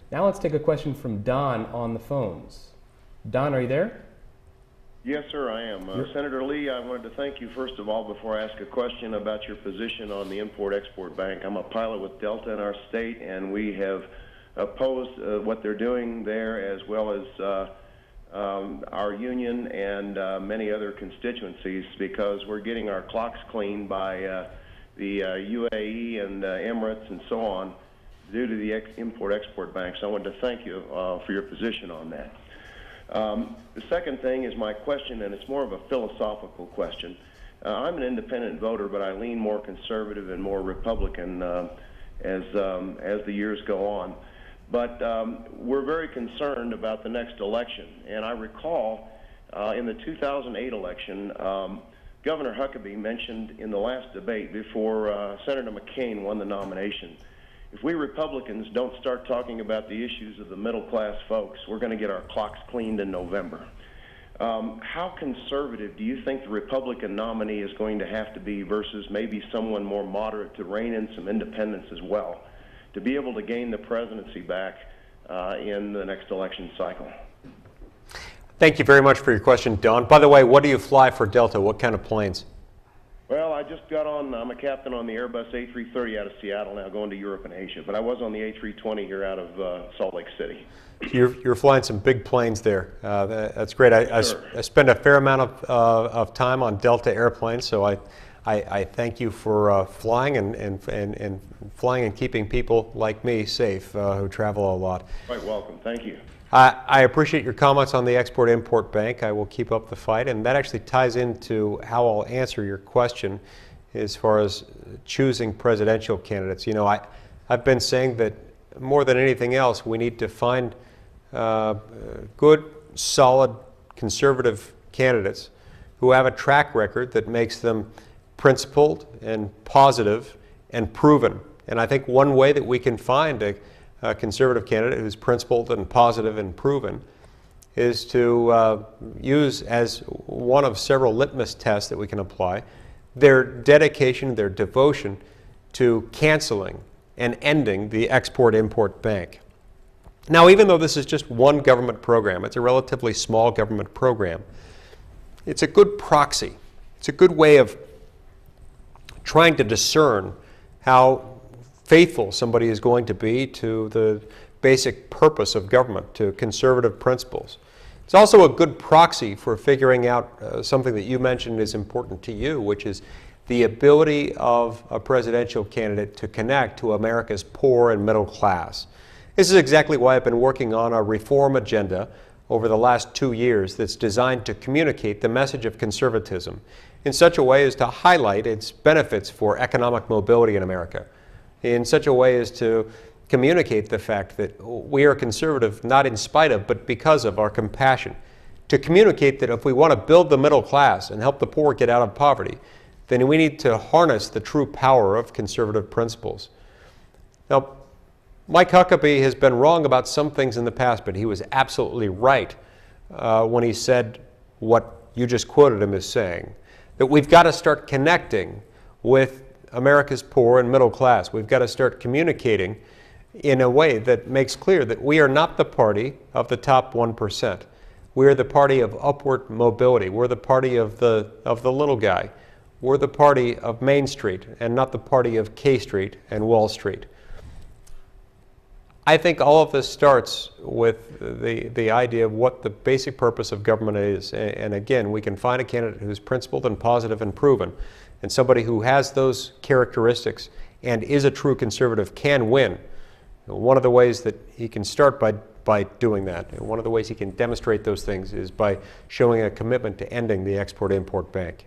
Now let's take a question from Don on the phones. Don, are you there? Yes, sir, I am. Senator Lee, I wanted to thank you, first of all, before I ask a question about your position on the Import-Export Bank. I'm a pilot with Delta in our state, and we have opposed what they're doing there, as well as our union and many other constituencies, because we're getting our clocks cleaned by the UAE and Emirates and so on due to the Import-Export Bank. So I wanted to thank you for your position on that. The second thing is my question, and it's more of a philosophical question. I'm an independent voter, but I lean more conservative and more Republican as the years go on. But we're very concerned about the next election. And I recall in the 2008 election, Governor Huckabee mentioned in the last debate before Senator McCain won the nomination, if we Republicans don't start talking about the issues of the middle-class folks, we're going to get our clocks cleaned in November. How conservative do you think the Republican nominee is going to have to be versus maybe someone more moderate to rein in some independence as well, to be able to gain the presidency back in the next election cycle? Thank you very much for your question, Don. By the way, what do you fly for Delta? What kind of planes? Well, I just got on, I'm a captain on the Airbus A330 out of Seattle now, going to Europe and Asia, but I was on the A320 here out of Salt Lake City. You're flying some big planes there. That's great. I spend a fair amount of time on Delta airplanes, so I thank you for flying and flying and keeping people like me safe who travel a lot. Quite welcome. Thank you. I appreciate your comments on the Export-Import Bank. I will keep up the fight, and that actually ties into how I'll answer your question as far as choosing presidential candidates. You know, I've been saying that more than anything else, we need to find good, solid, conservative candidates who have a track record that makes them principled and positive and proven. And I think one way that we can find a conservative candidate who's principled and positive and proven is to use as one of several litmus tests that we can apply their dedication, their devotion to canceling and ending the Export-Import Bank. Now, even though this is just one government program, it's a relatively small government program, it's a good proxy. It's a good way of trying to discern how faithful somebody is going to be to the basic purpose of government, to conservative principles. It's also a good proxy for figuring out something that you mentioned is important to you, which is the ability of a presidential candidate to connect to America's poor and middle class. This is exactly why I've been working on a reform agenda over the last 2 years that's designed to communicate the message of conservatism in such a way as to highlight its benefits for economic mobility in America, in such a way as to communicate the fact that we are conservative not in spite of, but because of our compassion. To communicate that if we want to build the middle class and help the poor get out of poverty, then we need to harness the true power of conservative principles. Now, Mike Huckabee has been wrong about some things in the past, but he was absolutely right when he said what you just quoted him as saying, that we've got to start connecting with America's poor and middle class. We've got to start communicating in a way that makes clear that we are not the party of the top 1%. We are the party of upward mobility. We're the party of the little guy. We're the party of Main Street and not the party of K Street and Wall Street. I think all of this starts with the idea of what the basic purpose of government is. And again, we can find a candidate who's principled and positive and proven, and somebody who has those characteristics and is a true conservative can win. One of the ways that he can start by doing that, and one of the ways he can demonstrate those things is by showing a commitment to ending the Export-Import Bank.